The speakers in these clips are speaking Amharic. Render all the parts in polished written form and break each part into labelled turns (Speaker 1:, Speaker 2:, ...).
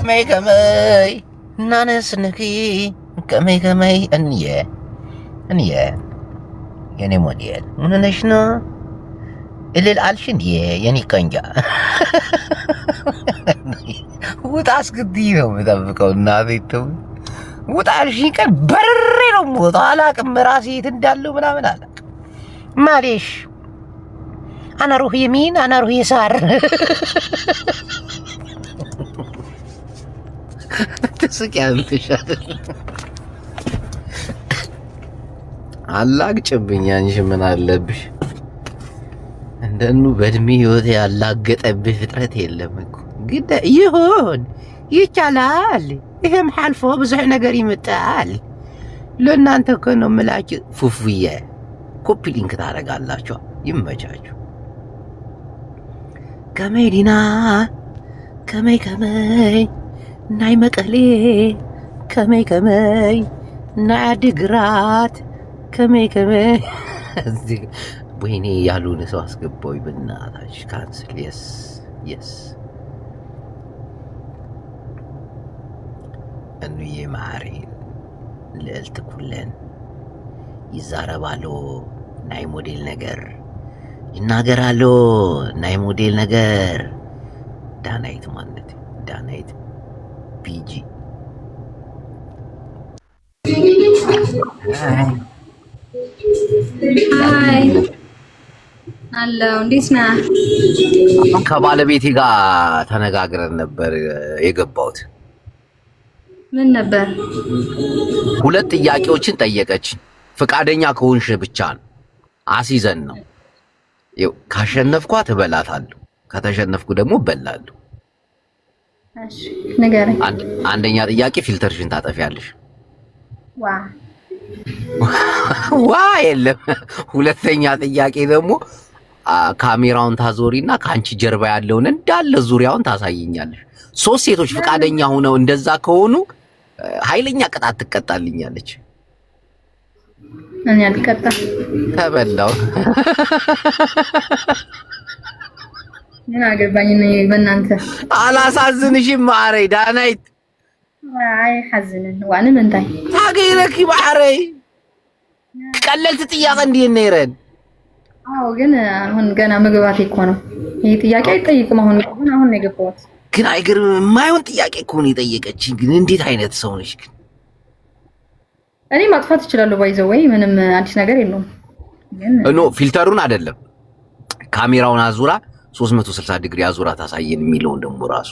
Speaker 1: ከመይ እናነስንኪ ከመይ እንየ የኔ ሞዴል ምን ነሽ ነው እልል አልሽ እንዴ የኔ ቀንጃ ውጣ አስገድይ ነው የምጠብቀው እናቴ ተው ውጣ አልሽኝ ቀን በርሬ ነው የምወጣው አላቅም ራሴ የት እንዳለው ምናምን አላቅም ማሌሽ አና ሩህ የሚን አና ሩህ የሳር ትስቂያለሽ አላግጭብኝ አንቺ ምን አለብሽ እንደኑ በእድሜ ህይወት ያላገጠብህ ፍጥረት የለም እኮ ግድ ይሁን ይቻላል ይሄም ሐልፎ ብዙ ነገር ይመጣል ለእናንተ እኮ ነው የምላችሁ ፉፉዬ ኮፒ ሊንክ ታደርጋላችሁ ይመቻችሁ ከመዲና ከመይ ናይ መቀሌ ከመይ ናይ አዲግራት ከመይ እዚህ ወይኔ ያሉን ሰው አስገባው በእናታች ካንስል የስ እንዬ ማሪ ልዕልት ኩለን ይዛረባሉ ናይ ሞዴል ነገር ይናገራሉ ናይ ሞዴል ነገር ዳናይት ማለት ዳናይት ፒጂ
Speaker 2: ሃይ አለው እንዴት ነህ?
Speaker 1: ከባለቤቴ ጋር ተነጋግረን ነበር የገባሁት።
Speaker 2: ምን ነበር?
Speaker 1: ሁለት ጥያቄዎችን ጠየቀች። ፍቃደኛ ከሆንሽ ብቻ ነው አሲዘን ነው። ይኸው ካሸነፍኳት እበላታለሁ፣ ከተሸነፍኩ ደግሞ እበላለሁ።
Speaker 2: እሺ ንገረኝ።
Speaker 1: አንደኛ ጥያቄ ፊልተርሽን ታጠፊያለሽ። ዋ የለም። ሁለተኛ ጥያቄ ደግሞ ካሜራውን ታዞሪና ከአንቺ ጀርባ ያለውን እንዳለ ዙሪያውን ታሳይኛለሽ። ሶስት ሴቶች ፍቃደኛ ሆነው እንደዛ ከሆኑ ኃይለኛ ቅጣት ትቀጣልኛለች።
Speaker 2: እኔ አልቀጣም።
Speaker 1: ተበላው።
Speaker 2: ምን አገባኝ ነው በእናንተ።
Speaker 1: አላሳዝንሽም ማረይ ዳናይት።
Speaker 2: አይ ሐዝንን ዋን ምንታይ
Speaker 1: ታገይረኪ ማረይ ቀለልት ጥያቄ እንዴት ነው ይረን?
Speaker 2: አዎ ግን አሁን ገና መግባቴ እኮ ነው። ይሄ ጥያቄ አይጠይቅም። አሁን ነው የገባሁት።
Speaker 1: ግን አይገርም። የማይሆን ጥያቄ እኮ ነው የጠየቀችኝ። ግን እንዴት አይነት ሰው ነሽ ግን?
Speaker 2: እኔ ማጥፋት እችላለሁ። ባይዘው ወይ ምንም አዲስ ነገር የለውም።
Speaker 1: ኖ ፊልተሩን አይደለም ካሜራውን አዙራ 360 ዲግሪ አዙራ ታሳየን የሚለውን ደግሞ ራሱ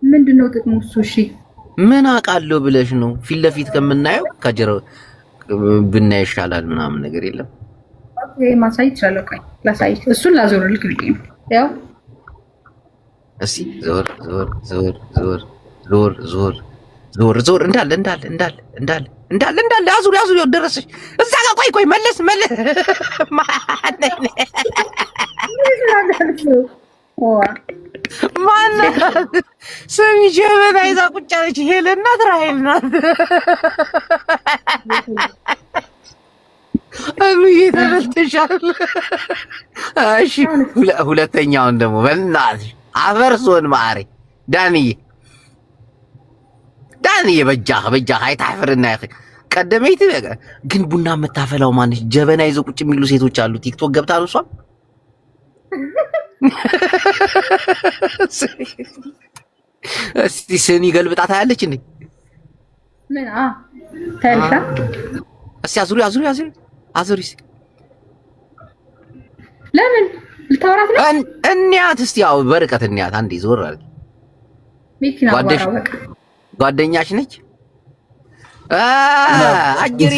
Speaker 2: ምንድነው ጥቅሙ እሱ? እሺ
Speaker 1: ምን አውቃለሁ ብለሽ ነው? ፊት ለፊት ከምናየው ከጀርባ ብናይ ይሻላል ምናምን ነገር የለም።
Speaker 2: ኦኬ ማሳይ ይችላል። ቆይ ላሳይ። እሱን ላዞርልክ ብዬ ነው። ያው
Speaker 1: እሺ ዞር ዞር ዞር ዞር ዞር ዞር ዞር ዞር እንዳለ አዙር ደረሰሽ እዛ ጋር። ቆይ መለስ ማነው ስሚ ጀበና ይዛ ቁጭ አለች። ሄለና ትራይል ናት። አሉዬ ተበልተሻል። እሺ ሁለተኛውን ደግሞ በእናትሽ አፈርሶን ማሪ ዳንዬ በጃህ አይታፍርና ቀደመይት ግን ቡና የምታፈላው ማነች? ጀበና ይዘው ቁጭ የሚሉ ሴቶች አሉ። ቲክቶክ ገብታ ነው እሷ። እስቲ ስኒ ገልብጣ ታያለች እንዴ?
Speaker 2: ምን ታልካ?
Speaker 1: እስቲ አዙሪ።
Speaker 2: ለምን ልታወራት ነው?
Speaker 1: እንያት እስቲ ያው በርቀት እንያት። አንዴ ዞር አድርጊ።
Speaker 2: ሚኪና
Speaker 1: ጓደኛሽ ነች? አጅሪ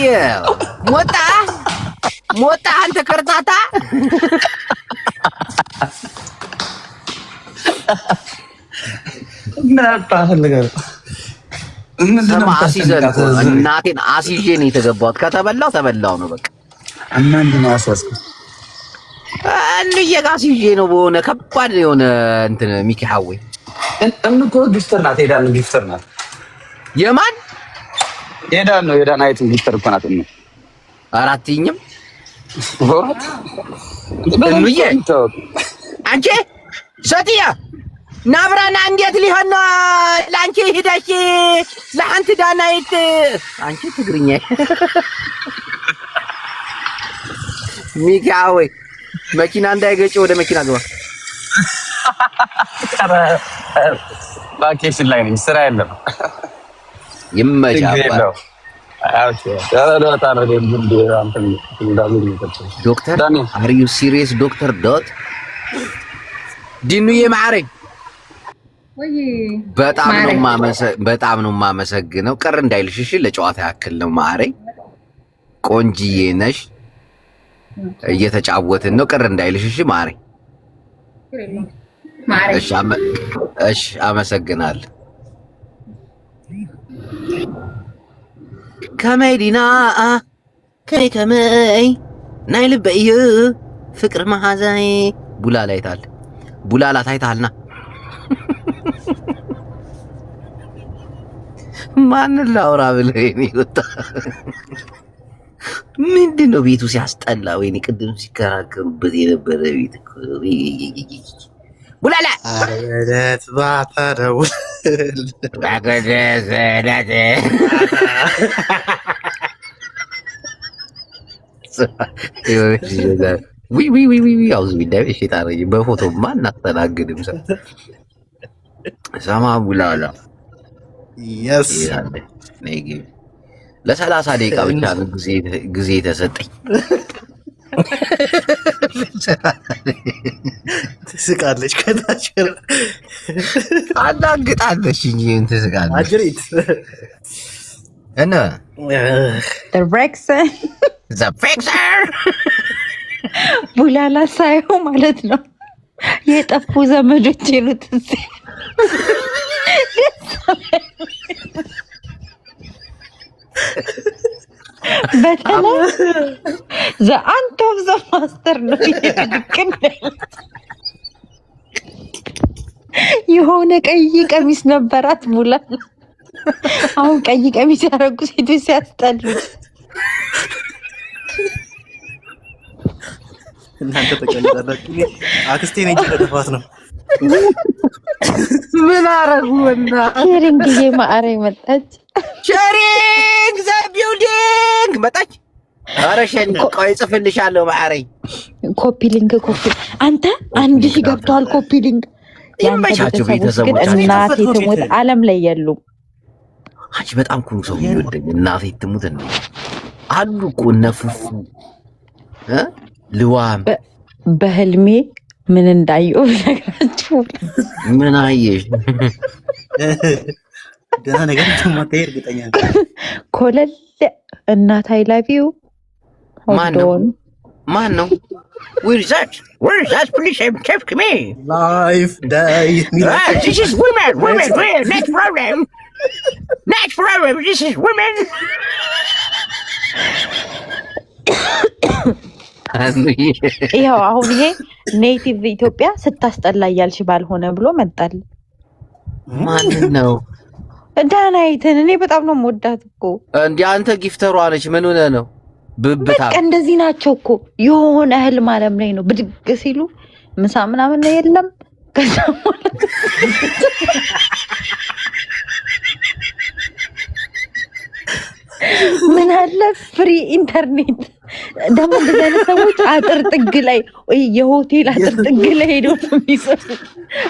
Speaker 1: ሞጣ አንተ ከርታታ እናቴን አስይዤ ነው የተገባሁት። ተበላው ነው በቃ። እንዬ ጋር አስይዤ ነው በሆነ ከባድ የሆነ እንትን ሚኪ ሐዌ
Speaker 3: እኮ ጊፍተር ናት። ጊፍተር ናት።
Speaker 1: የማን
Speaker 3: የዳናይት ጊፍተር እኮ ናት።
Speaker 1: አራትኝም እንዬ አንቺ ሰትያ ናብራና እንዴት ሊሆን ነው ሄዳሽ ለአንተ ዳናይት አንቺ ትግርኛ ሚካ ወይ መኪና እንዳይገጭ ወደ መኪና ግባ።
Speaker 3: ቫኬሽን ላይ ነኝ፣ ስራ የለም።
Speaker 1: ይመቻል። ዶክተር አር ዩ ሲሪየስ ዶክተር ዶት ዲኑዬ ማዕረኝ በጣም ነው የማመሰግነው። ቅር እንዳይልሽሽ ለጨዋታ ያክል ነው ማዕረኝ። ቆንጂዬ ነሽ፣ እየተጫወትን ነው። ቅር እንዳይልሽሽ ማዕረኝ። እሺ አመሰግናለሁ። ከመይዲና ከመይ ናይ ልበይ ፍቅር መሓዛይ ቡላላ አይታል ቡላላ ታይታልና ማን ላውራ ብለኝ ይወጣ። ምንድነው ቤቱ ሲያስጠላ። ወይኔ ቅድም ሲከራከሩበት የነበረ ቤት ቡላላ
Speaker 4: አረለት ባታረው
Speaker 1: ባገደዘናተ አውዝ ቢዳይ ሸይጣን በፎቶማ እናስተናግድም። ሰማ ቡላላ
Speaker 4: የስ
Speaker 1: ለ30 ደቂቃ ብቻ ነው ጊዜ ተሰጠኝ።
Speaker 4: ትስቃለች፣ ከታች
Speaker 1: አዳግጣለች እንጂ ትስቃለች።
Speaker 4: አጅሪት
Speaker 1: እና
Speaker 2: ዘ ፍሬክሰር ቡላላ ሳይሆን ማለት ነው የጠፉ ዘመዶች ይሉት እዚህ በተለይ ዘ አንት ኦፍ ዘ ማስተር ነው ይልክን የሆነ ቀይ ቀሚስ ነበራት ቡላላ። አሁን ቀይ ቀሚስ ያደረጉ ሴቶች ሲያስጠሉ
Speaker 4: እናንተ ተቀልዳላችሁ። አክስቴ ነኝ ተደፋት ነው።
Speaker 1: ምን አረጉና
Speaker 2: ሼሪንግዬ ማዕረግ መጣች።
Speaker 1: ሼሪንግ ዘ ቢልዲንግ መጣች። ኧረ ሸን ቆይ ጽፍልሻለሁ ማዕረግ
Speaker 2: ኮፒ ሊንክ አንተ 1000 ገብቷል። ኮፒ ሊንክ
Speaker 1: ይመቻቸው ቤተሰቦች።
Speaker 2: እናቴ ትሙት ዓለም ላይ የሉም።
Speaker 1: አንቺ በጣም ኩሩ ሰው ይወደኝ። እናቴ ትሙት እንዴ አሉ እኮ እነ ፉፉ ልዋም
Speaker 2: በህልሜ ምን እንዳየው ልነግራችሁ።
Speaker 1: ምን አየሽ?
Speaker 4: ደህና ነገር ተማታይ እርግጠኛ
Speaker 2: ኮለል እናት አይ ላቭ ዩ
Speaker 1: ማን ነው? Where's that police check me
Speaker 4: life day
Speaker 1: this is women next problem this is women
Speaker 2: ይኸው አሁን ይሄ ኔቲቭ ኢትዮጵያ ስታስጠላ እያልሽ ባልሆነ ብሎ መጣል።
Speaker 1: ማን ነው?
Speaker 2: ዳናይትን እኔ በጣም ነው የምወዳት እኮ።
Speaker 1: እንዴ አንተ ጊፍተሯ ነች። ምን ሆነ ነው? ብብታ
Speaker 2: በቃ እንደዚህ ናቸው እኮ። የሆነ ህልም ዓለም ላይ ነው ብድግ ሲሉ ምሳ ምናምን ነው የለም። ከዛ ምን አለ ፍሪ ኢንተርኔት ደግሞ እንደዚህ አይነት ሰዎች አጥር ጥግ ላይ ወይ የሆቴል አጥር ጥግ ላይ ሄደው ነው የሚሰሩት።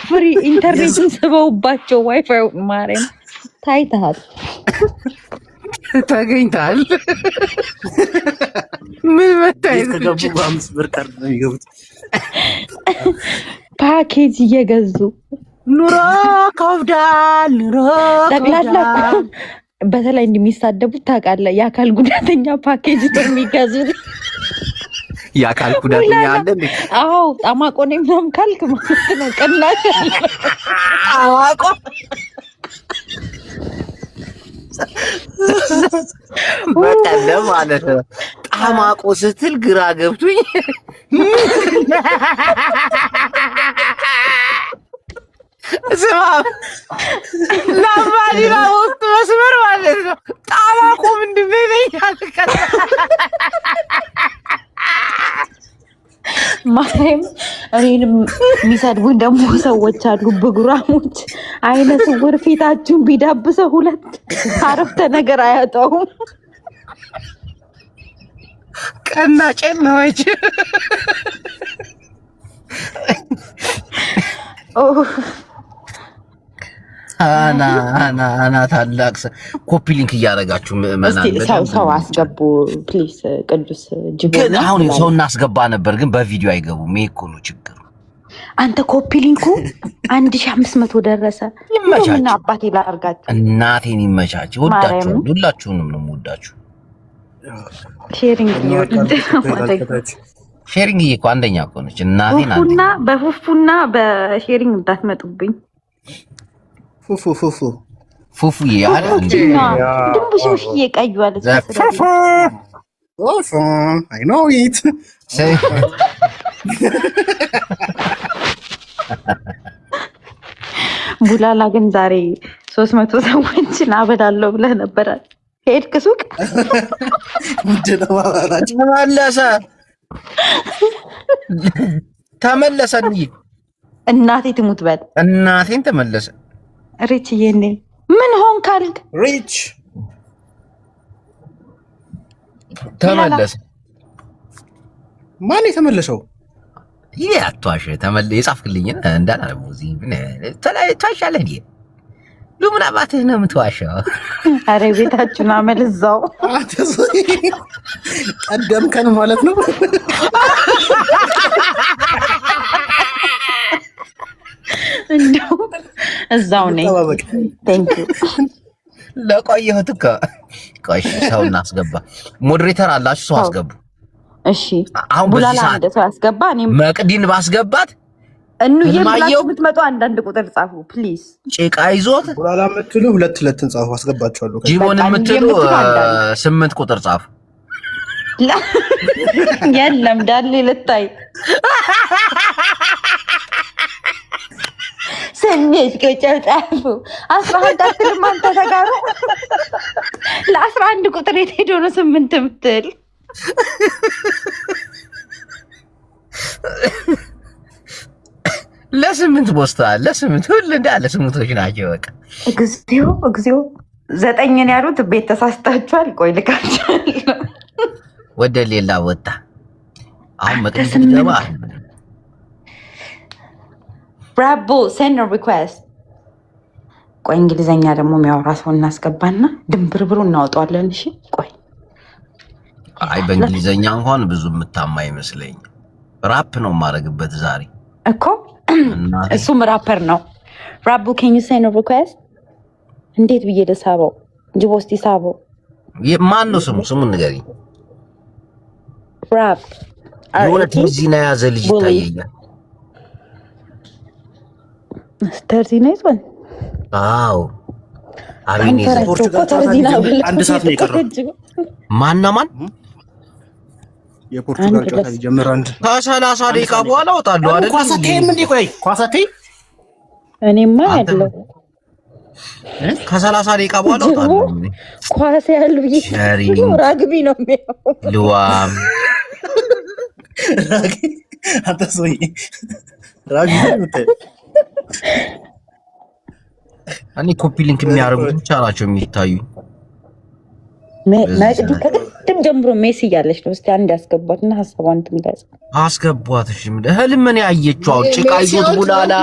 Speaker 2: ፍሪ ኢንተርኔትን ስበውባቸው ዋይፋይ ማርያም ታይተሃል፣
Speaker 1: ተገኝተሃል። ምን መታየት
Speaker 4: ከገቡ በ5 ብር ካርድ ነው የሚገቡት።
Speaker 2: ፓኬጅ እየገዙ
Speaker 1: ኑሮ ከብዳል። ኑሮ
Speaker 2: ጠቅላላ በተለይ እንደሚሳደቡት ታውቃለህ። የአካል ጉዳተኛ ፓኬጅ ነው የሚገዙት።
Speaker 1: የአካል ጉዳተኛ አለ እንዴ?
Speaker 2: አዎ ጣማቆ ነው ምናምን ካልክ ማለት ነው ቅናሽ አለ።
Speaker 1: ጣማቆ በቀለ ማለት ነው። ጣማቆ ስትል ግራ ገብቶኝ ስማ ለማዲና ወቅት መስመር ማለት ነው። ጣማቆ ምንድን ነው ይለኛል።
Speaker 2: ማርያም እኔንም የሚሰድቡኝ ደግሞ ሰዎች አሉ ብጉራሞች። አይነ ስውር ፊታችሁን ቢዳብሰው ሁለት አረፍተ ነገር አያጣውም።
Speaker 1: ቀናጭ ነው እንጂ አና ታላቅ ኮፒ ሊንክ እያደረጋችሁ ምእመናን
Speaker 2: ሰው አስገቡ ፕሊስ። ቅዱስ ጅቦ
Speaker 1: ግን አሁን ሰው እናስገባ ነበር፣ ግን በቪዲዮ አይገቡም። ይሄ እኮ ነው ችግሩ።
Speaker 2: አንተ ኮፒ ሊንኩ 1500 ደረሰ። ምን አባቴ ላርጋችሁ?
Speaker 1: እናቴን ይመቻች። ወዳችሁ ሁላችሁንም ነው የምወዳችሁ። ሼሪንግ እኮ አንደኛ እኮ ነች እናቴን።
Speaker 2: በፉፉና በሼሪንግ እንዳትመጡብኝ።
Speaker 1: ፉፉ ያለ እንዴ
Speaker 2: ድንቡሽሽ እየቀዩዋል።
Speaker 4: ፉፉ አይ ኖ ኢት
Speaker 2: ቡላላ ግን ዛሬ 300 ሰዎችን አበላለሁ ብለህ ነበረ። ሄድክ ሱቅ?
Speaker 1: ተመለሰ።
Speaker 2: እናቴ ትሙት በል
Speaker 1: እናቴን ተመለሰ።
Speaker 2: ሪች ይሄኔ ምን ሆን ካልክ
Speaker 4: ሪች
Speaker 1: ተመለሰ።
Speaker 4: ማን የተመለሰው?
Speaker 1: ይሄ አትዋሽ። የጻፍክልኝ እንዳላረቡ እዚህ ምን ተዋሻለህ እንዴ? ሉምን አባትህ ነው የምትዋሻው?
Speaker 2: አረ ቤታችሁን አመልዛው
Speaker 4: ቀደምከን ማለት ነው።
Speaker 2: እንደው እዛው ነኝ። ቴንክ ዩ
Speaker 1: ለቆየሁት እኮ። ቆይ ሰው እናስገባ። ሞዴሬተር አላችሁ? ሰው አስገቡ።
Speaker 2: እሺ አሁን ቡላላ አንድ ሰው አስገባ። እኔም
Speaker 1: መቅዲን ባስገባት
Speaker 2: የምላችሁ የምትመጡ አንዳንድ ቁጥር ጻፉ ፕሊዝ።
Speaker 1: ጭቃ ይዞት
Speaker 4: ቡላላ የምትሉ 2 ጻፉ፣ አስገባችኋለሁ።
Speaker 1: ጂሞን የምትሉ 8 ቁጥር ጻፉ።
Speaker 2: የለም ዳሌ ልታይ ስንት ቁጥር ጻፉ? 11 አትልም አንተ ተጋሩ። ለ11 ቁጥር የት ሄዶ ነው 8 የምትል?
Speaker 1: ለ8 ቦስታል ለ8 ሁሉ እንዳለ 8ቶች ናቸው። በቃ
Speaker 2: እግዚኦ እግዚኦ 9 ያሉት ቤት ተሳስታችኋል። ቆይ ልካችኋለሁ።
Speaker 1: ወደ ሌላ ወጣ። አሁን መቅደስ ገባ።
Speaker 2: ብራቦ ሴንድ ሪኩዌስት። ቆይ እንግሊዘኛ ደግሞ የሚያወራ ሰው እናስገባና ድንብርብሩ እናወጣዋለን። እሺ ቆይ
Speaker 1: አይ በእንግሊዘኛ እንኳን ብዙ የምታማ ይመስለኝ። ራፕ ነው የማደርግበት ዛሬ
Speaker 2: እኮ እሱም ራፐር ነው። ራቡ ኬን ዩ ሴንድ ሪኩዌስት። እንዴት ብዬ ልሳበው? ጅቦስቲ ሳበው።
Speaker 1: ማን ነው ስሙ? ስሙን ንገሪኝ።
Speaker 2: ራፕ
Speaker 1: የሆነ ዚና ያዘ ልጅ ይታየኛል።
Speaker 2: ተርዚና ይዟል።
Speaker 1: አዎ አሪኒ
Speaker 4: አንድ ሰዓት ነው የቀረው።
Speaker 1: ማን
Speaker 4: የፖርቱጋል ጨዋታ ሊጀምር አንድ
Speaker 1: ከ30 ደቂቃ በኋላ እወጣለሁ አይደል?
Speaker 4: ኳሳቴም እንዴ? ቆይ ኳሳቴ
Speaker 2: እኔማ ያለው
Speaker 1: ከ30 ደቂቃ በኋላ እወጣለሁ።
Speaker 2: ኳስ ያለው ራግቢ ነው የሚያው
Speaker 1: ልዋም
Speaker 4: አንተ ሰውዬ ራግቢ ነው።
Speaker 1: እኔ ኮፒ ሊንክ የሚያደርጉት ብቻ ናቸው የሚታዩ።
Speaker 2: መቅዲ ከቅድም ጀምሮ ሜሲ እያለች ነው። እስቲ አንድ ያስገቧትና ሀሳቧን ትግለጽ።
Speaker 1: አስገቧት። እሺ ህልም ምን ያየችው? ጭቃ ይዞት ቡላላ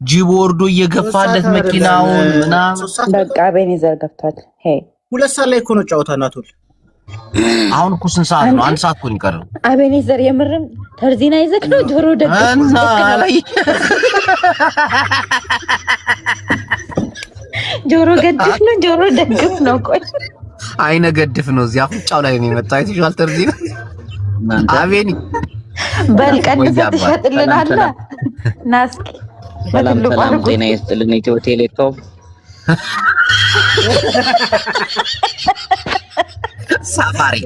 Speaker 1: ጅብ ወርዶ እየገፋለት መኪናውን ምናምን።
Speaker 2: በቃ ቤኔዘር ገብቷል። ሄ
Speaker 4: 2 ሰዓት ላይ እኮ ነው ጨዋታ ናቶል።
Speaker 1: አሁን እኮ ስንት ሰዓት ነው? 1 ሰዓት እኮ ነው የቀረው።
Speaker 2: አቤኔዘር የምርም ተርዚና ይዘክ ነው ጆሮ ደግፍ ጆሮ ገድፍ ነው ጆሮ ደግፍ ነው። ቆይ
Speaker 1: አይነ ገድፍ ነው። እዚያ አፍንጫው ላይ ነው የመጣው። አይተሽዋል? ተርዚና አቤኒ
Speaker 2: በልቀን ተሸጥልናል። ናስኪ
Speaker 5: ሰላም ጤና ይስጥልን። ኢትዮ ቴሌኮም
Speaker 1: ሳፋሪ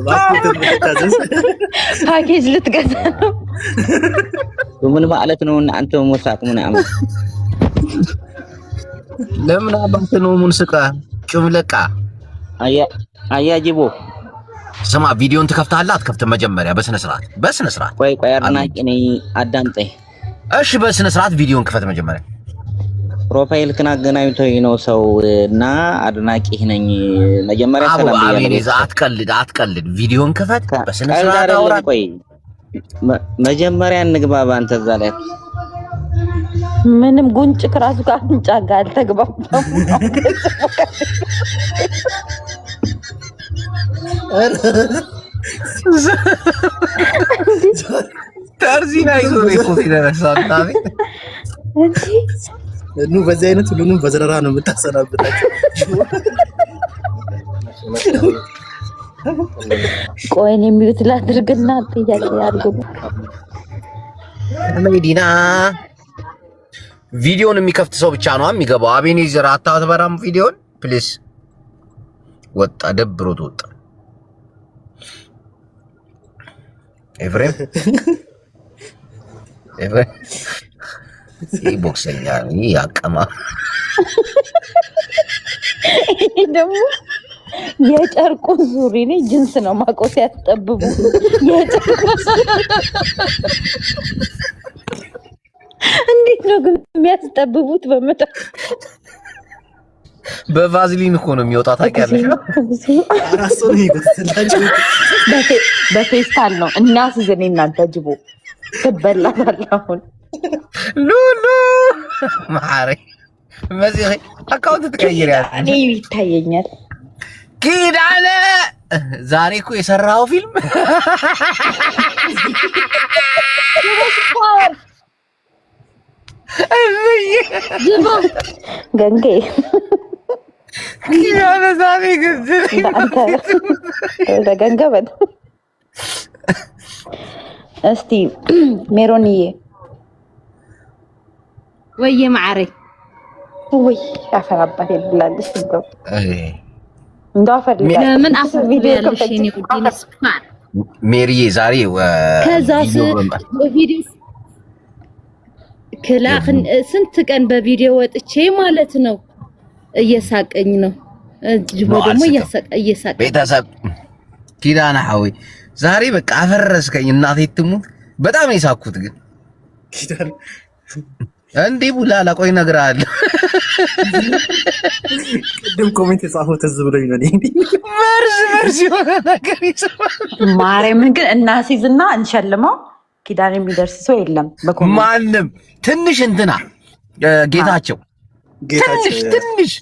Speaker 2: ፓኬጅ ልትገዛ ነው።
Speaker 5: ምን ማለት ነው? እናንተ ሞሳቅ ምናምን
Speaker 1: ለምን አባንተ ነው ሙንስቃ ጭምለቃ
Speaker 5: አያጅቦ
Speaker 1: ስማ፣ ቪዲዮን ትከፍታለህ አትከፍትም? መጀመሪያ በስነ ስርዓት
Speaker 5: ቆይ አድናቂ ነኝ፣ አዳምጠኝ።
Speaker 1: እሺ በስነ ስርዓት ቪዲዮን ክፈት መጀመሪያ።
Speaker 5: ፕሮፋይል ክን አገናኝቶኝ ነው ሰው እና አድናቂህ ነኝ። መጀመሪያ ሰላም ብያለሁ።
Speaker 1: አትቀልድ። ቪዲዮን ክፈት፣ በስነ ስርዓት አውራ።
Speaker 5: ቆይ መጀመሪያ እንግባባ። አንተ እዛ ላይ
Speaker 2: ምንም ጉንጭ ከራሱ ጋር አፍንጫ ጋር አልተግባባም።
Speaker 1: ታርዚና ይዞ ነው ሲደረሳታኔ
Speaker 4: ኑ በዚህ አይነት ሁሉንም በዘረራ ነው የምታሰናብታቸው።
Speaker 2: ቆይ እኔ የሚሉት ላድርግና ጥያቄ ያድርጉ።
Speaker 1: መዲና ቪዲዮን የሚከፍት ሰው ብቻ ነው የሚገባው። አቤኔዘር አታበራም ቪዲዮን ፕሊዝ። ወጣ ደብሮት ወጣ። ኤፍሬም ቦክሰኛ ያቀማ
Speaker 2: ደግሞ የጨርቁ ዙሪ ነው ጅንስ ነው ማቆስ ያስጠብቡ የጨርቁ እንዴት ነው ግን የሚያስጠብቡት?
Speaker 1: በቫዝሊን እኮ ነው የሚወጣ ታውቂያለሽ።
Speaker 2: በፌስታል ነው እናስይዘን እናንተ ጅቦ ትበላታለህ። አሁን
Speaker 1: ሉሉ ማሪ መዚህ አካውንት ትቀይሪያለሽ።
Speaker 2: እኔ ይታየኛል።
Speaker 1: ኪዳነ ዛሬ እኮ የሰራው ፊልም
Speaker 2: ገንጌ
Speaker 1: ኪዳነ ዛሬ
Speaker 2: ገንገበት እስቲ ሜሮንዬ
Speaker 6: ወየ ማዕሬ
Speaker 2: ወይ አፈራባት ይብላልሽ እንደው አፈር
Speaker 6: ለምን አፈር ቪዲዮ ያለሽ እኔ ቁዲንስ ማር
Speaker 1: ሜሪዬ ዛሬ
Speaker 6: ከዛስ ቪዲዮ ክላክን ስንት ቀን በቪዲዮ ወጥቼ ማለት ነው እየሳቀኝ ነው። ጅቦ ደግሞ እየሳቀ
Speaker 1: ቤተሰብ ኪዳነ ሐዊ ዛሬ በቃ አፈረስከኝ። እናቴ ትሙት በጣም ነው የሳኩት። ግን
Speaker 4: ኪዳነ
Speaker 1: እንዴ ቡላላ ቆይ እነግርሃለሁ።
Speaker 4: ቅድም ኮሜንት የጻፈው ትዝ ብሎኝ ነው።
Speaker 1: መርዝ የሆነ ነገር ይሰማል።
Speaker 2: ማርያምን ግን እናሲዝና እንሸልመው። ኪዳን የሚደርስ ሰው የለም
Speaker 1: ማንም። ትንሽ እንትና ጌታቸው ትንሽ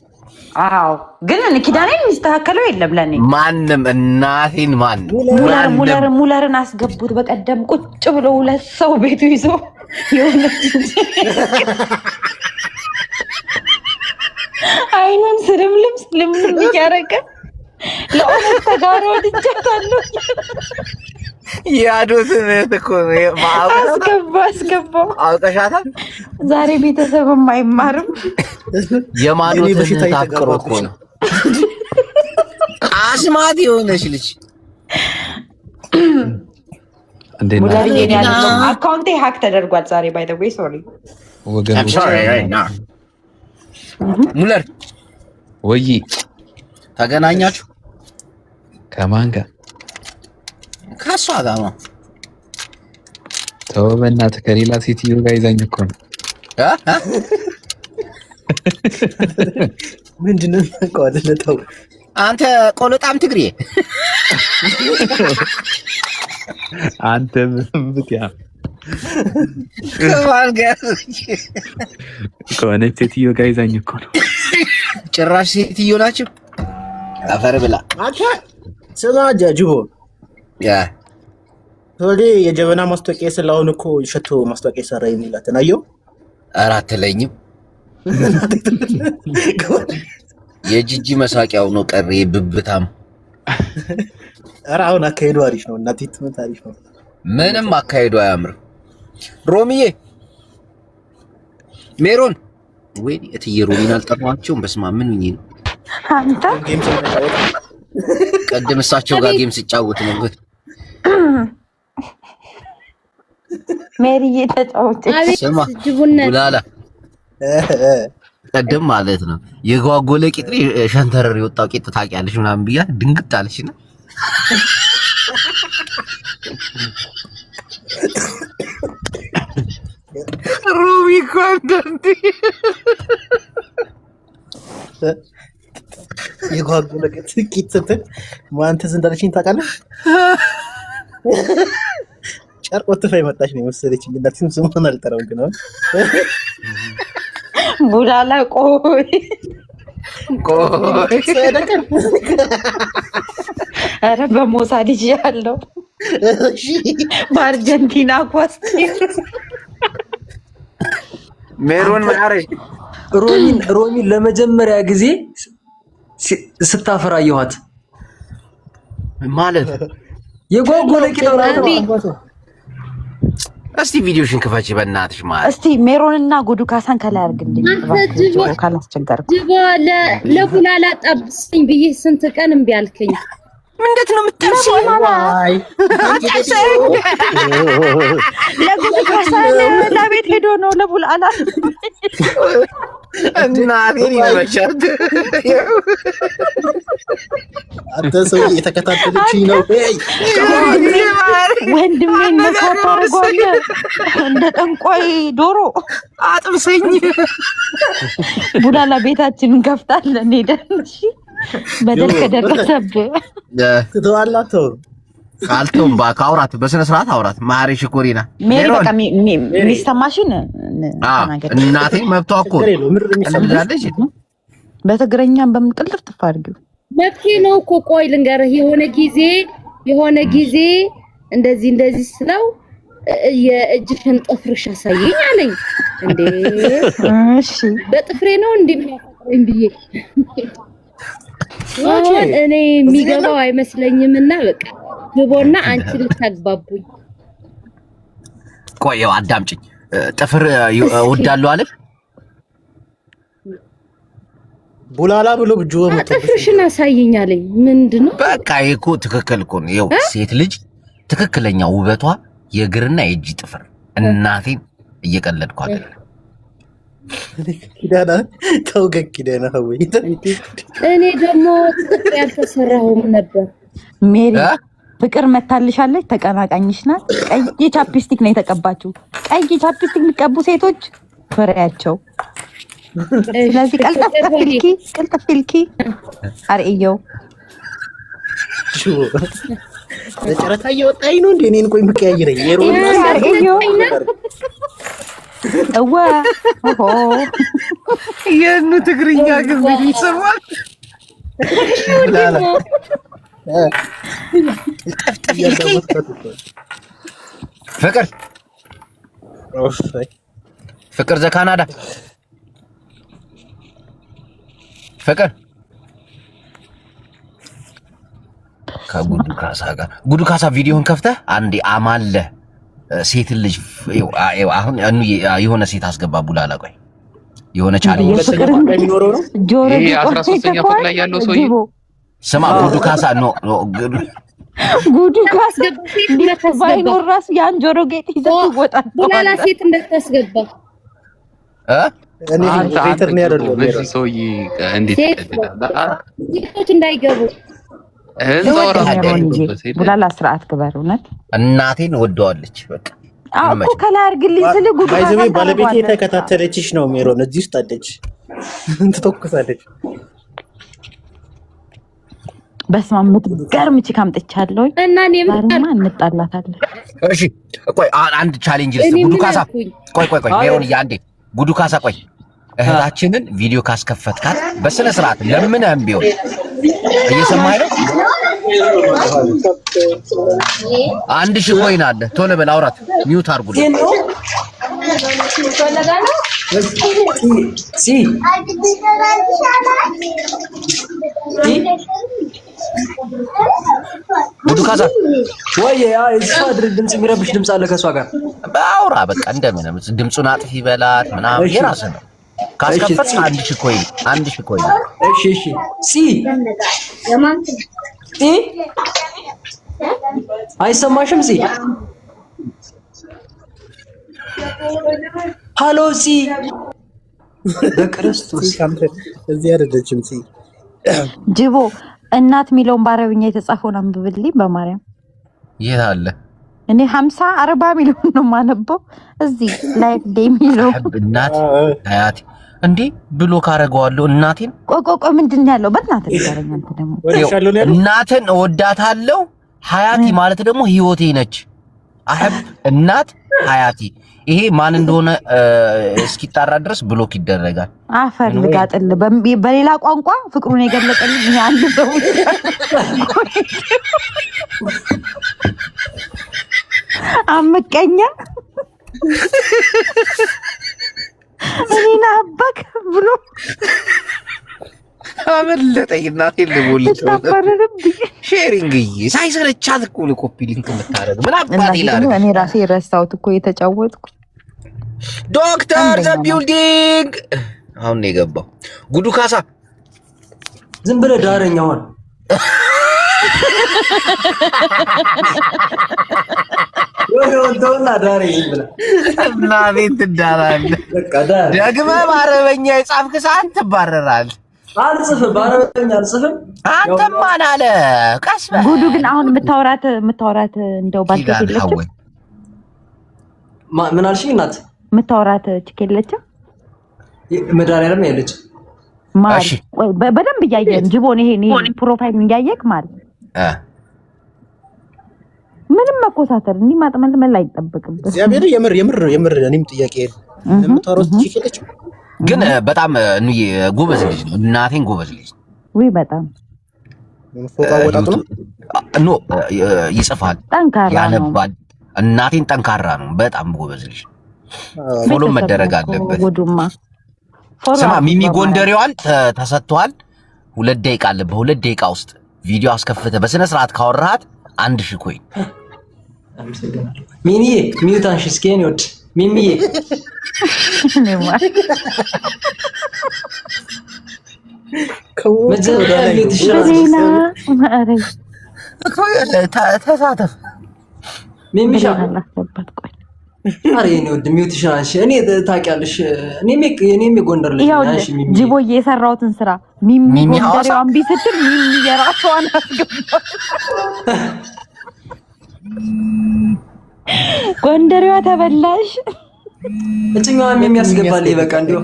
Speaker 2: አዎ፣ ግን እኔ ኪዳን የሚስተካከለው የለም ለኔ
Speaker 1: ማንም። እናቴን
Speaker 2: ሙለርን አስገቡት። በቀደም ቁጭ ብሎ ሁለት ሰው ቤቱ ይዞ የሆነች አይኑን ስልምልም እያደረገ ለኦነት ተጋሩ ወድጃታለሁ።
Speaker 1: ያዶትን እኮ
Speaker 2: አስገባው
Speaker 1: አውቀሻታል።
Speaker 2: ዛሬ ቤተሰብም አይማርም።
Speaker 1: የማዶትን ታቅሮ እኮ ነው አስማት የሆነች ልጅ።
Speaker 2: አካውንቴ ሀክ ተደርጓል ዛሬ። ባይ ዘ ዌይ ሶሪ
Speaker 1: ሙለር
Speaker 7: ወይ
Speaker 1: ተገናኛችሁ?
Speaker 7: ከማን ጋር?
Speaker 1: ከሷ ጋር ነው።
Speaker 7: ተው በእናትህ ከሌላ ሴትዮ ጋር ይዛኝ እኮ ነው።
Speaker 4: ምንድነው ቆለለታው?
Speaker 1: አንተ ቆለጣም ትግሬ
Speaker 7: አንተ ብትያ
Speaker 1: ከማን ጋር
Speaker 7: ከሆነች ሴትዮ ጋር ይዛኝ እኮ ነው።
Speaker 1: ጭራሽ ሴትዮ ናቸው። አፈር ብላ
Speaker 4: አንተ ስማ ጅቦ ቶሎ የጀበና ማስታወቂያ ስለሆነ እኮ ሸቶ ማስታወቂያ ሰራ የሚላት ናየው።
Speaker 1: ኧረ አትለኝም። የጂጂ መሳቂያው ነው ቀረ ብብታም።
Speaker 4: ኧረ አሁን አካሄዱ አሪፍ ነው። እናቴ ትምህርት አሪፍ ነው።
Speaker 1: ምንም አካሄዱ አያምርም። ሮሚዬ ሜሮን ወይ እትዬ ሮሚን አልጠራኋቸውም። በስመ አብ ምን ነው
Speaker 2: አንተ
Speaker 1: ቀደም እሳቸው ጋር ጌም ሲጫወት ነው።
Speaker 2: ሜሪዬ ተጫወተች።
Speaker 1: ስማ ቡላላ ቀደም ማለት ነው የጓጎለ ቂጥሪ ሸንተረር የወጣው ቂጥ ታውቂያለሽ ምናምን ብያ ድንግጥ አለችና ሩሚ እኮ አንዳንዴ
Speaker 4: የጓጉ ጥቂት ስትል ማን ትዝ እንዳለችኝ ታውቃለህ? ጨርቆ ትፋይ መጣች ነው የመሰለችኝ። እናትም ስሙን አልጠራውም ግን
Speaker 2: ቡላላ ቆይ ኧረ በሞሳድ ያለው በአርጀንቲና ኳስ
Speaker 1: ሜሮን ማረሽ
Speaker 8: ሮሚን ለመጀመሪያ ጊዜ ስታፈራ አየኋት
Speaker 1: ማለት
Speaker 8: የጓጉለ ቂጣው
Speaker 1: እስቲ ቪዲዮሽን ክፈቺ በእናትሽ ማለት
Speaker 2: እስቲ ሜሮንና ጉዱ ካሳን ከላይ አድርግልኝ ካላስቸገርኩ።
Speaker 6: ጅቦ ለቡላላ ጠብስኝ ብዬ ስንት ቀን እምቢ አልከኝ።
Speaker 1: እንዴት ነው የምትጠብሺው?
Speaker 2: ለጉዱ ካሳን ለቤት ሄዶ ነው ለቡላላ
Speaker 1: እናቴን ይመቻል።
Speaker 4: አንተ ሰው እየተከታተለችኝ ነው።
Speaker 2: ወንድሜን መሳት አድርጓል እንደ ጠንቋይ ዶሮ
Speaker 1: አጥብሰኝ።
Speaker 2: ቡላላ ቤታችንን ከፍታለን ሄደን እሺ በደል ከደረሰብህ
Speaker 4: ትተዋላችሁ።
Speaker 1: ካልተውም አውራት በስነ ስርዓት አውራት። ማሪ ሽኩሪና
Speaker 2: ሜሪ በቃ የሚሰማሽን
Speaker 1: እናቴ መብቷ እኮ ቀልዳለች።
Speaker 2: በትግረኛም በምን ቅልፍ ትፋርጊው
Speaker 6: መብቴ ነው እኮ። ቆይ ልንገርህ፣ የሆነ ጊዜ እንደዚህ ስለው የእጅሽን ጥፍርሽ አሳየኝ አለኝ። እንዴ
Speaker 2: እሺ
Speaker 6: በጥፍሬ ነው እንዴ የሚያፈቅረኝ ብዬ እኔ የሚገባው አይመስለኝምና በቃ ግቦና አንቺ ልታግባቡኝ።
Speaker 1: ቆየው አዳምጪኝ። ጥፍር እወዳለሁ አለ
Speaker 4: ቡላላ ብሎ ብጆ
Speaker 6: ጥፍርሽን አሳየኝ አለኝ። ምንድነው?
Speaker 1: በቃ እኮ ትክክል እኮ ነው። ይኸው ሴት ልጅ ትክክለኛ ውበቷ የእግርና የእጅ ጥፍር። እናቴን እየቀለድኩ አይደለም።
Speaker 4: ኪዳና ተውገክ ኪዳና ወይ
Speaker 6: እኔ ደግሞ ጥፍር ያልተሰራሁም ነበር።
Speaker 2: ሜሪ ፍቅር መታልሻለች። ተቀናቃኝሽ ናት። ቀይ ቻፕስቲክ ነው የተቀባችው። ቀይ ቻፕስቲክ የሚቀቡ ሴቶች ፍሬያቸው። ስለዚህ ቀልጠፍ ልኪ አርእየው
Speaker 4: ለጨረታ እየወጣኝ ነው እንዴ? እኔን ቆይ የምቀያይረኝ የሮና
Speaker 2: አርእየው እወ ኦሆ
Speaker 1: የኑ ትግርኛ ግን ይሰማል። ፍቅር ዘካናዳ ፍቅር ከጉዱ ካሳ ጋር ጉዱ ካሳ ቪዲዮን ከፍተህ አንዴ አማለ ሴት ልጅ አሁን የሆነ ሴት አስገባ ቡላላ። ቆይ የሆነ ቻሌንጅ
Speaker 2: ጆሮ
Speaker 7: 13ኛ ፎቅ ላይ ያለው ሰውዬ
Speaker 1: ስማ፣ ጉዱ ካሳ ነው
Speaker 2: ጉዱ ካሳ ባይኖር ራሱ ያን ጆሮ ጌጥ ይዘው ይወጣል።
Speaker 6: ቡላላ ሴት እንዳታስገባ
Speaker 4: እኔ ቬተር ነው ያደረገው።
Speaker 7: በዚህ ሰውዬ እንዴት
Speaker 6: ሴቶች እንዳይገቡ
Speaker 2: ቡላላ ስርዓት ክበር። እውነት
Speaker 1: እናቴን ወደዋለች። በቃ
Speaker 2: እኮ ከላይ አድርግልኝ ስል ጉዱ
Speaker 4: ባይዘዌ ባለቤቴ የተከታተለችሽ ነው። ሜሮን እዚህ ውስጥ አለች፣ ትተኩሳለች።
Speaker 2: በስመ አብ የምትገርም ቺክ አምጥቻለሁ እና እኔማ እንጣላታለን።
Speaker 1: እሺ ቆይ አንድ ቻሌንጅ ልስጥ። ጉዱ ካሳ ቆይ ሜሮን አንዴ ጉዱ ካሳ ቆይ እህታችንን ቪዲዮ ካስከፈትካት በስነ ስርዓት ለምንህም ቢሆን እየሰማኸኝ ነው? 1000 ኮይን አለ። ቶሎ በል አውራት። ሚውት አድርጉልኝ። ጉዱ ካሳ
Speaker 8: ወይ እሷ ድምጽ የሚረብሽ ድምጽ አለ ከሷ ጋር
Speaker 1: ባውራ በቃ እንደምንም ድምጹን አጥፊ በላት ምናምን የራስህ ነው። ካስከፈት 1000 ኮይን 1000 ኮይን።
Speaker 8: እሺ አይሰማሽም? ሃሎ በክርስቶስ
Speaker 4: እዚህ አይደለችም።
Speaker 2: ጅቦ እናት የሚለውን በአረብኛ የተጻፈውን አንብብልኝ በማርያም።
Speaker 1: የት አለ?
Speaker 2: እኔ 50 40 ሚሊዮን ነው ማነበው እዚህ ላይክ ዴሚለው
Speaker 1: እናት አያት እንዴ ብሎ ካረጋዋለሁ እናቴን
Speaker 2: ቆቆቆ ምንድነው ያለው በእናትህ ንገረኝ አንተ ደግሞ
Speaker 1: እናትን እወዳታለሁ ሀያቲ ማለት ደግሞ ህይወቴ ነች አህብ እናት ሀያቲ ይሄ ማን እንደሆነ እስኪጣራ ድረስ ብሎክ ይደረጋል
Speaker 2: አፈር ልጋጥል በሌላ ቋንቋ ፍቅሩን የገለጸልኝ ይሄ አንድ ሰው አመቀኛ እኔና አባክ ብሎ
Speaker 1: አመለጠኝ እናቴ ልቦልኝ ሼሪንግ ሳይሰለቻት እኮ ኮፒ ሊንክ የምታረግ ምን አባቴ ይላል
Speaker 2: እኔ ራሴ ረሳሁት እኮ የተጫወትኩ
Speaker 1: ዶክተር ዘ ቢልዲንግ አሁን ነው የገባው ጉዱ ካሳ
Speaker 8: ዝም ብለህ ዳረኛውን ወንዶና ዳረኝ ብለህ
Speaker 1: እና ቤት ትዳራለህ
Speaker 8: በቃ ዳር
Speaker 1: ደግመህ በአረበኛ የጻፍክ ሰዓት ትባረራለህ
Speaker 8: አልጽፍም በአረበኛ አልጽፍም
Speaker 1: አንተ ማን አለ ቀስ በል
Speaker 2: ጉዱ ግን አሁን የምታወራት እንደው ባልከት የለችም
Speaker 8: ምን አልሽኝ እናት
Speaker 2: የምታወራት ችክ የለችም
Speaker 8: መድኃኒዓለም ያለች
Speaker 2: ማል በደንብ እያየን ጅቦን ይሄ ፕሮፋይል እያየክ ማለት ምንም መኮሳተር እንዲህ ማጥመልመል አይጠበቅብህ
Speaker 4: እግዚአብሔር የምር እኔም ጥያቄ የምታወራት ችክ የለችም
Speaker 1: ግን በጣም ጎበዝ ልጅ ነው እናቴን ጎበዝ ልጅ
Speaker 2: ወይ በጣም
Speaker 4: ፎቶ አወጣጥ ነው
Speaker 1: ኖ ይጽፋል ያነባል እናቴን ጠንካራ ነው በጣም ጎበዝ ልጅ ፎሎ መደረግ አለበት
Speaker 2: ጉዱማ
Speaker 1: ስማ ሚሚ ጎንደሬዋን ተሰጥቷል 2 ደቂቃ አለ በ2 ደቂቃ ውስጥ ቪዲዮ አስከፍተ በስነ ስርዓት ካወራሃት 1000 ኮይን
Speaker 8: ሚኒዬ ሚውታንሽ ስኬን ይወድ ሚሚዬ
Speaker 1: ተሳተፍ
Speaker 8: ሚሚሻ አሬ ነው ሚውትሽን አንሺ እኔ ታውቂያለሽ እኔም የጎንደር ልጅ አንሺ ሚሚ
Speaker 2: ጅቦዬ የሰራሁትን ስራ ሚሚ ጎንደሬዋን ቢስትል ሚሚ የራሷን አስገባ ጎንደሬዋ ተበላሽ
Speaker 8: እጭኛዋን ሚሚ ያስገባልኝ በቃ እንዲሁ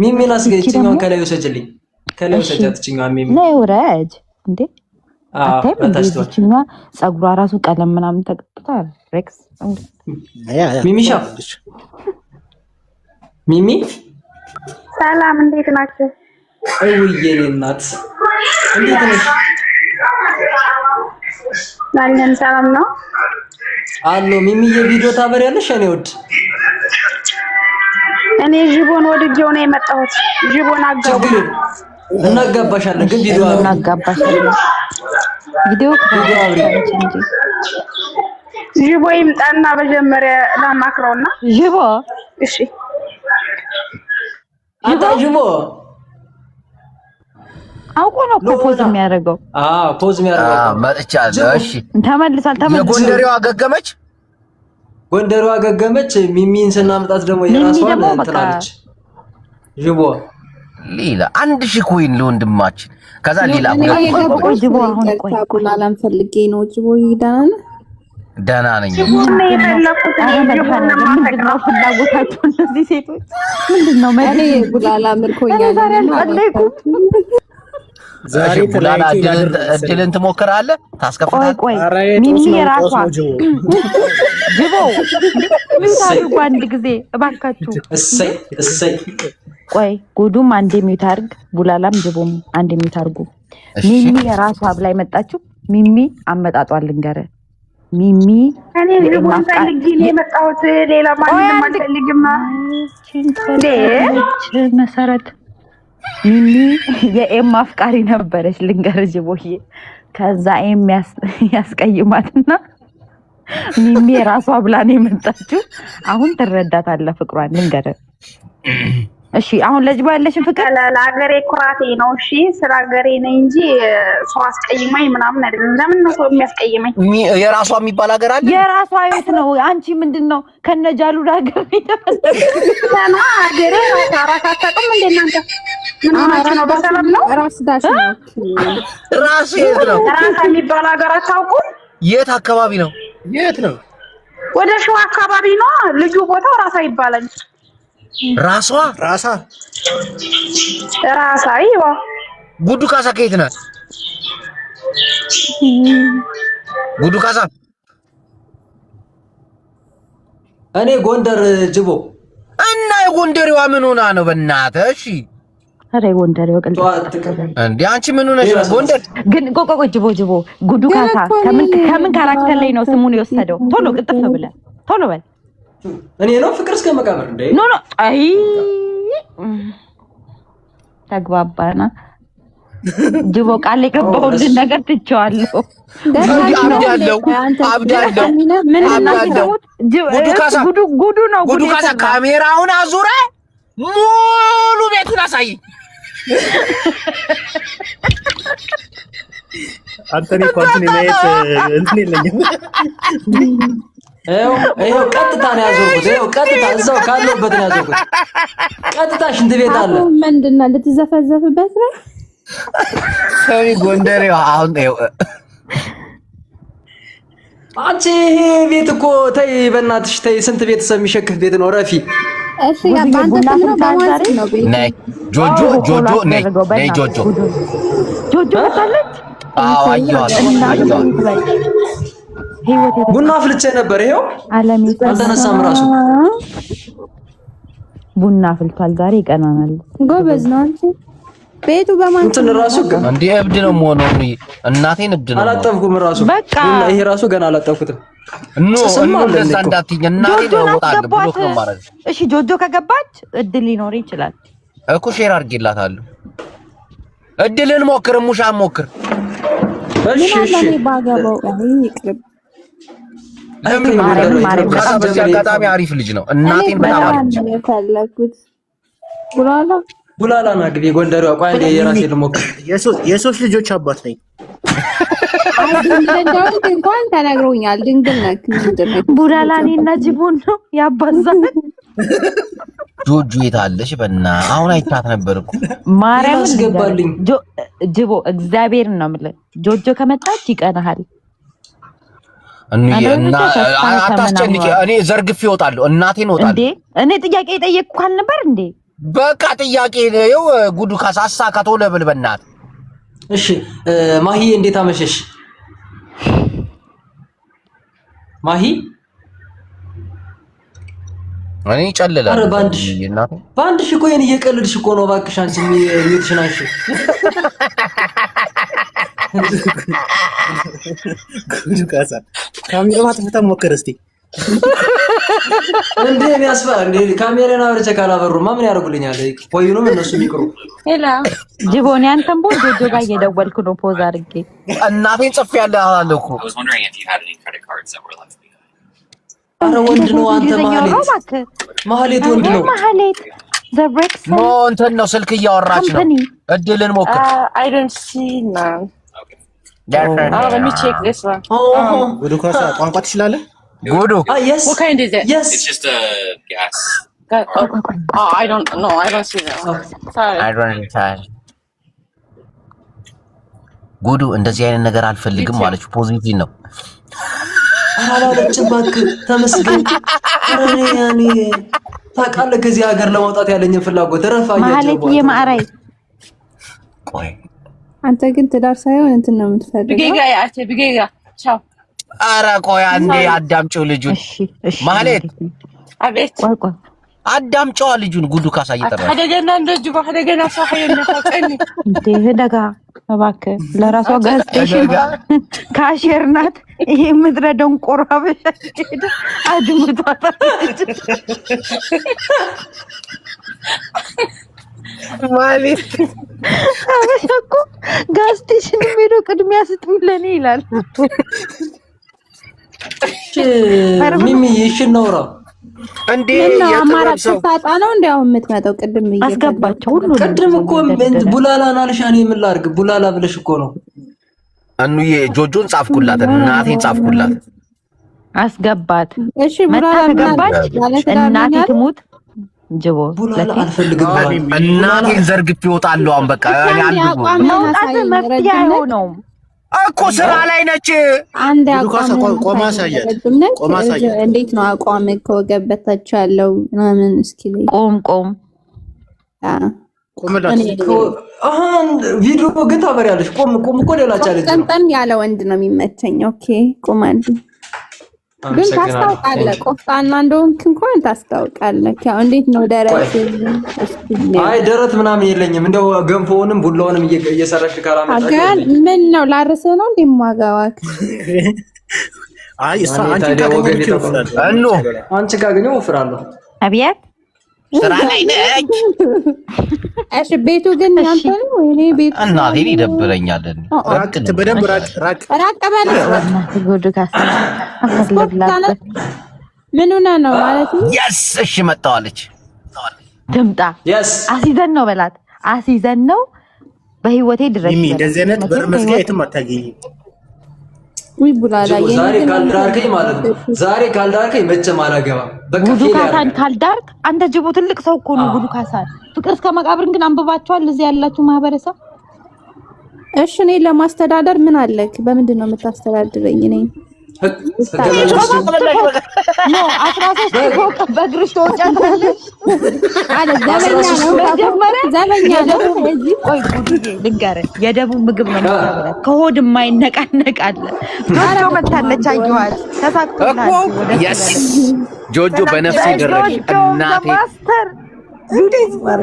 Speaker 8: ሚሚ ላስገጭ እጭኛዋን ከላይ ወሰጅልኝ ከላይ ወሰጃት እጭኛዋን ሚሚ
Speaker 2: ነይ ውረጅ እንዴ አታይም ጸጉሯ ራሱ ቀለም ምናምን ተቀጥቷል ሬክስ
Speaker 8: ሚሚሻ ሚሚ
Speaker 9: ሰላም እንዴት ናችሁ?
Speaker 8: እውዬ እናት እንዴት ነሽ?
Speaker 9: ናለን ሰላም ነው
Speaker 8: አሎ ሚሚ የቪዲዮ ታበሪያለሽ እኔ ወድ
Speaker 9: እኔ ጅቦን ወድጄው ነው የመጣሁት ጅቦን አጋቡ
Speaker 8: እናጋባሻለን ግን ቪዲዮ
Speaker 2: እናጋባሻለን ቪዲዮ
Speaker 8: አብሪ
Speaker 9: ጅቦ ይምጣና በጀመሪያ ላማክረውና
Speaker 2: ጅቦ
Speaker 9: እሺ
Speaker 8: አንተ ጅቦ
Speaker 2: አውቆ ነው ፖዝ የሚያደርገው
Speaker 8: ፖዝ የሚያደርገው
Speaker 1: መጥቻለሁ እሺ
Speaker 2: ተመልሷል
Speaker 1: የጎንደሬዋ ገገመች
Speaker 8: ጎንደሬዋ ገገመች ሚሚን ስናምጣት ደግሞ የራሷን እንትናለች ጅቦ
Speaker 1: ሌላ 1000 ኮይን ለወንድማችን ከዛ ሌላ
Speaker 2: ጅቦ አሁን ቆይ
Speaker 10: ቁላላም ፈልጌ ነው ጅቦ ይዳና
Speaker 1: ደህና ነኝ
Speaker 2: ምንድነው ፍላጎታችሁ እነዚህ ሴቶች ምንድነው
Speaker 10: እኔ ጉላላ ምርኮኛ
Speaker 4: ዛሬ
Speaker 1: ጉላላ እድልን ትሞክራለህ ታስከፍታለህ
Speaker 2: ቆይ ሚሚ የራሷ ጅቦ ምን ታድርጉ አንድ ጊዜ እባካችሁ
Speaker 8: እሰይ
Speaker 2: ቆይ ጉዱም አንዴ ሚውት አድርግ ቡላላም ጅቦም አንዴ ሚውት አድርጉ ሚሚ የራሷ ብላይ መጣችሁ ሚሚ አመጣጧል ልንገርህ ሚሚ
Speaker 9: እኔ ጅቦን ፈልጌ ነው የመጣሁት ሌላ ማንንም አልፈልግም
Speaker 2: መሰረት ሚሚ የኤም አፍቃሪ ነበረች ልንገርህ ጅቦዬ ከዛ ኤም ያስቀይማትና ሚሚ የራሷ ብላ ነው የመጣችው አሁን ትረዳታለህ ፍቅሯን ልንገርህ እሺ አሁን ለጅቦ ያለሽን ፍቅር
Speaker 9: ለሀገሬ ኩራቴ ነው እሺ ስለ ሀገሬ ነኝ እንጂ ሰው አስቀይማኝ ምናምን አይደለም ለምን ነው ሰው የሚያስቀይመኝ
Speaker 1: የራሷ የሚባል ሀገር አለ
Speaker 2: የራሷ ህይወት ነው አንቺ ምንድነው ከነጃሉ ሀገር
Speaker 9: ተና ሀገሬ ራስ አታውቅም እንደ እናንተ ምን ማለት ነው በሰላም ነው
Speaker 10: ራስ ዳሽ ነው
Speaker 1: ራስ የት ነው
Speaker 9: ራስ የሚባል ሀገር አታውቁም
Speaker 1: የት አካባቢ ነው
Speaker 4: የት ነው?
Speaker 9: ወደ ሸዋ አካባቢ ነው ልጁ ቦታው ራሳ ይባላል።
Speaker 1: ራሷ
Speaker 9: ራሳ ይዋ
Speaker 1: ጉዱ ካሳ ከየት ነህ? ጉዱ ካሳ
Speaker 8: እኔ ጎንደር ጅቦ
Speaker 1: እና የጎንደሬዋ ምን ሆና ነው በእናትህ? እሺ
Speaker 2: አረ ጎንደሬው ቀልድ
Speaker 1: እንዴ አንቺ ምን ሆነሽ ነው? ጎንደር
Speaker 2: ግን ቆቆ ጅቦ ጉዱ ካሳ ከምን ካራክተር ላይ ነው ስሙን የወሰደው? ቶሎ ቅጥፍ ብለህ ቶሎ በል።
Speaker 8: እኔ ነው ፍቅር እስከ መቃብር እንዴ?
Speaker 2: ኖ አይ ተግባባና ጅቦ ቃል የገባሁልን ነገር ትቼዋለሁ።
Speaker 1: ጉዱ ካሳ ካሜራውን አዙረ ሙሉ ቤቱን አሳይ።
Speaker 4: አንተኒ ኮንቲኒ ማየት እንትን የለኝም።
Speaker 8: ይኸው ቀጥታ ነው ያዞርኩት። ይኸው ቀጥታ እዛው ካለበት ነው ያዞርኩት። ቀጥታ ሽንት ቤት አለ።
Speaker 10: ምንድን ነው ልትዘፈዘፍበት ነው?
Speaker 1: ሰሚ ጎንደሬው አሁን
Speaker 8: አንቺ ይሄ ቤት እኮ ተይ በእናትሽ ተይ። ስንት ቤተሰብ የሚሸክፍ ቤት ነው ረፊ።
Speaker 10: እሺ ባንተ ስም ነው በማለት ነው ቤት
Speaker 1: ነይ ጆጆ ነይ ጆጆ ታለች። አዎ አየዋት
Speaker 8: ቡና አፍልቼ ነበር። ይሄው አልተነሳም ራሱ
Speaker 2: ቡና አፍልቷል። ዛሬ ይቀናናል።
Speaker 10: ጎበዝ ነው አንቺ። ቤቱ በማን
Speaker 8: እንትን ራሱ
Speaker 1: እንዴ እብድ ነው የምሆነው። እናቴን እብድ ነው።
Speaker 8: አላጠብኩም ራሱ ይሄ ራሱ ገና አላጠብኩትም።
Speaker 1: እንደዛ እንዳትይኝ እናቴን ወጣለሁ ብሎክ ነው ማለት።
Speaker 2: እሺ ጆጆ ከገባች እድል ሊኖር ይችላል
Speaker 1: እኮ ሼር አድርጌላታለሁ። እድልን ሞክር ሙሻን ሞክር።
Speaker 8: እሺ
Speaker 10: ባገባው ይቅርብ።
Speaker 1: በዚህ አጋጣሚ አሪፍ ልጅ ነው። እናቴን በጣም አሪፍ ነው
Speaker 10: የፈለኩት።
Speaker 8: ቡላላ ና ግቢ ጎንደሬዋ። ቆይ አንዴ የራሴ ልሞክር።
Speaker 4: የሶስት ልጆች አባት ነኝ።
Speaker 10: እንደው እንኳን ተነግሮኛል። ድንግል ነክ ምንድነው?
Speaker 2: ቡላላ እኔና ጅቦን ነው ያባዛል።
Speaker 1: ጆጆ የታለሽ? በእና አሁን አይታት ነበር እኮ
Speaker 2: ማርያም
Speaker 8: አስገባልኝ።
Speaker 2: ጅቦ እግዚአብሔርን ነው የምልህ። ጆጆ ከመጣች ይቀናሃል።
Speaker 1: እና አታስጨንቂ። እኔ ዘርግፌ እወጣለሁ። እናቴን እወጣለሁ።
Speaker 2: እንዴ እኔ ጥያቄ የጠየቅኩ አልነበር እንዴ?
Speaker 1: በቃ ጥያቄ ነው። ጉዱ ካሳ አሳካቶ ለብል በእናትህ።
Speaker 8: እሺ ማሂ እንዴት አመሸሽ? ማሂ
Speaker 1: እኔ ጨለለ
Speaker 8: አረ ባንድሽ እኮ የኔ እየቀለድሽ እኮ ነው። እባክሽ አንቺ ሚውትሽን አንሺ።
Speaker 4: ጉዱ ካሳ ካሜራ ማጥፋት ሞክር እስቲ።
Speaker 8: እንዴ የሚያስፋ እንዴ ካሜራና አብረቸ ካላበሩማ ምን ያደርጉልኛል? ቆዩንም እነሱ ይቅሩ።
Speaker 2: ሄላ ጅቦን ያንተን ቦ ጆጆ ጋር እየደወልኩ ነው ፖዝ አድርጌ።
Speaker 1: እናቴን ጽፌያለሁ አላለሁ እኮ።
Speaker 8: አረ ወንድ ነው አንተ ማህሌት ወንድ ነው።
Speaker 2: ማህሌት ዘብሬክስ
Speaker 1: ኖ እንትን ነው ስልክ እያወራች ነው። እድልን ሞክር።
Speaker 11: I don't see now. Let me check this one.
Speaker 4: ጉዱ ካሳ ቋንቋ ትችላለህ?
Speaker 1: ጉዱ
Speaker 8: yes.
Speaker 11: What kind is it?
Speaker 8: Yes.
Speaker 7: It's just a gas.
Speaker 11: Oh, I don't see that. Sorry.
Speaker 1: I don't know. ጉዱ እንደዚህ አይነት ነገር አልፈልግም ማለች ፖዚቲቭ ነው።
Speaker 8: አላለችም እባክህ ተመስገን። ያኔ ታውቃለህ ከዚህ ሀገር ለማውጣት ያለኝን ፍላጎት ረፋያቸው
Speaker 2: ማለት የማራይ
Speaker 1: ቆይ
Speaker 10: አንተ ግን ትዳር ሳይሆን እንትን ነው የምትፈልገው።
Speaker 11: ቢጌጋ ቻው።
Speaker 1: ኧረ ቆይ አንዴ አዳምጪው ልጁን።
Speaker 2: እሺ
Speaker 11: ማለት አቤት
Speaker 2: ቆይ
Speaker 1: አዳምጪዋ ልጁን። ጉዱ ካሳ እየጠራ
Speaker 11: አደገና እንደጁ ባደገና ሳይሆን ተፈቀኝ
Speaker 2: እንዴ ደጋ እባክህ ለራሷ ጋዝ ስቴሽን ካሼር ናት። ይሄ ምድረ ደንቆሮ አበሻ ሄደ አድምጧታ ማለት አበሻ እኮ ጋዝ ስቴሽን ሄዶ ቅድሚያ ስጡኝ ለኔ ይላል።
Speaker 8: ሚሚ ይሽነውራ
Speaker 1: እንዴ
Speaker 10: አማራጭ ታጣ ነው እንዴ አሁን የምትመጣው? ቅድም
Speaker 2: አስገባቸው ሁሉ
Speaker 8: ቅድም እኮ ቡላላ ናልሻኔ ምን ላድርግ? ቡላላ ብለሽ እኮ ነው።
Speaker 1: አንዬ ጆጆን ጻፍኩላት፣ እናቴን ጻፍኩላት።
Speaker 2: አስገባት።
Speaker 10: እሺ ቡላላ
Speaker 2: ገባች። እናቴ ትሙት ጅቦ
Speaker 8: ቡላላ አልፈልግም።
Speaker 1: እናቴን ዘርግፌ እወጣለሁ። አሁን በቃ እኔ አልኩ
Speaker 2: መውጣት መፍትሄ አይሆነውም።
Speaker 1: እኮ ስራ ላይ ነች።
Speaker 10: አንድ
Speaker 4: ቆማ ሳያት
Speaker 10: እንዴት ነው አቋም ከወገብ በታች ያለው ምናምን እስኪ
Speaker 2: ቆም
Speaker 8: ቪዲዮ ግን ታበሪያለሽ። ቆም እኮ ሌላ ቻለንጅ ነው።
Speaker 10: ጠንጠን ያለ ወንድ ነው የሚመቸኝ። ኦኬ ቆማል። ግን ታስታውቃለህ፣ ቆፍጣና እንደሆንክ እንኳን ታስታውቃለህ። ያው እንዴት ነው ደረት?
Speaker 8: አይ ደረት ምናምን የለኝም። እንደው ገንፎውንም ቡላውንም እየሰራሽ ካላመጣሽ
Speaker 10: ምን ነው ላርሰህ ነው እንደማጋዋክ?
Speaker 4: አይ እሷ አንቺ ካገኘው ወፍራለሁ።
Speaker 2: አብያት
Speaker 1: ስራ ላይ ነች።
Speaker 2: እሺ ቤቱ ግን ያንተ ነው ወይ? እኔ ቤቱ
Speaker 1: እናቴን ይደብረኛል።
Speaker 4: በደንብ ራቅ
Speaker 2: በል። ጉድ ካሳ ምን ሆነ ነው ማለት ነው?
Speaker 1: የስ እሺ መጣዋለች።
Speaker 2: ትምጣ። አሲዘን ነው በላት። አሲዘን ነው በህይወቴ ድረስ
Speaker 4: እንደዚህ አይነት በር መዝጊያ የትም አታገኝም።
Speaker 2: ወይ ቡላላ
Speaker 8: ዛሬ ካልዳርከኝ ማለት ነው። ዛሬ ካልዳርከኝ መቼም አላገባም። በቃ
Speaker 2: ጉዱ ካሳን ካልዳርክ አንተ ጅቡ ትልቅ ሰው እኮ ነው። ጉዱ ካሳን ፍቅር እስከ መቃብርን ግን አንብባቸዋል እዚህ ያላችሁ ማህበረሰብ።
Speaker 10: እሺ እኔ ለማስተዳደር ምን አለክ? በምንድን ነው የምታስተዳድረኝ? እኔ
Speaker 2: ነው 13 ፎቅ በእግርሽ ትወጫለሽ አለ። ዘበኛ ነው እዚህ። ቆይ ጉዱዬ ልንገርህ፣ የደቡብ ምግብ ነው የምትበላው። ከሆድ የማይነቃነቅ አለ። ጆጆ መታለች፣ አየኋት፣ ተሳክቶላል።
Speaker 1: ጆጆ በነፍሴ ደረሽ እናቴ።
Speaker 2: ማስተር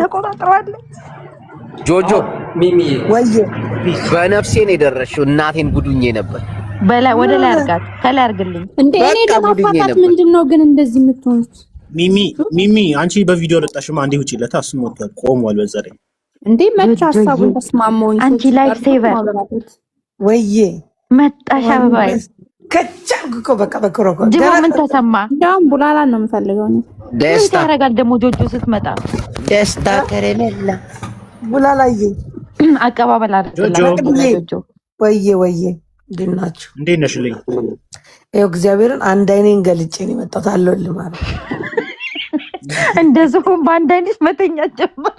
Speaker 2: ተቆጣጥሯለች።
Speaker 1: ጆጆ
Speaker 8: ሚሚ
Speaker 1: ወይ በነፍሴ ነው የደረሽው። እናቴን ጉዱኜ ነበር።
Speaker 2: ወደ ላይ አርጋት፣ ከላይ አርግልኝ
Speaker 10: እንዴ። እኔ ለማፋታት ምንድነው ግን እንደዚህ የምትሆኑት?
Speaker 4: ሚሚ አንቺ በቪዲዮ ለጣሽማ እንዴ ውጪ ለታ እሱም ወጥቷል፣ ቆሟል። በዘረኝ
Speaker 10: እንዴ መች ሐሳቡን ተስማማውኝ።
Speaker 2: አንቺ ላይፍ ሴቨር
Speaker 12: ወይዬ
Speaker 2: መጣሽ አበባይ
Speaker 12: ከቻልኩ እኮ በቃ በክሮኮ
Speaker 2: ጅቦ ምን ተሰማ?
Speaker 10: እንዳውም ቡላላ ነው የምፈልገው ነው።
Speaker 2: ደስታ ያደርጋል ደግሞ ጆጆ ስትመጣ
Speaker 12: ደስታ ከረለላ ቡላላዬ
Speaker 2: አቀባበል አድርግልኝ ጆጆ።
Speaker 12: ወይዬ እንዴት ናችሁ?
Speaker 4: እንዴት ነሽልኝ?
Speaker 12: ይኸው እግዚአብሔርን አንድ አይኔን ገልጬ ነው የመጣሁት። አለሁልህ ማለት
Speaker 2: እንደዚሁም በአንድ አይኔሽ መተኛት ጀመር።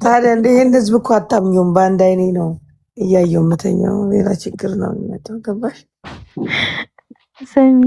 Speaker 12: ታዲያ እንደ ይሄን ህዝብ እኮ አታምኚውም። በአንድ አይኔ ነው እያየሁ የምተኛው። ሌላ ችግር ነው የሚመጣው። ገባሽ?
Speaker 2: ሰሚ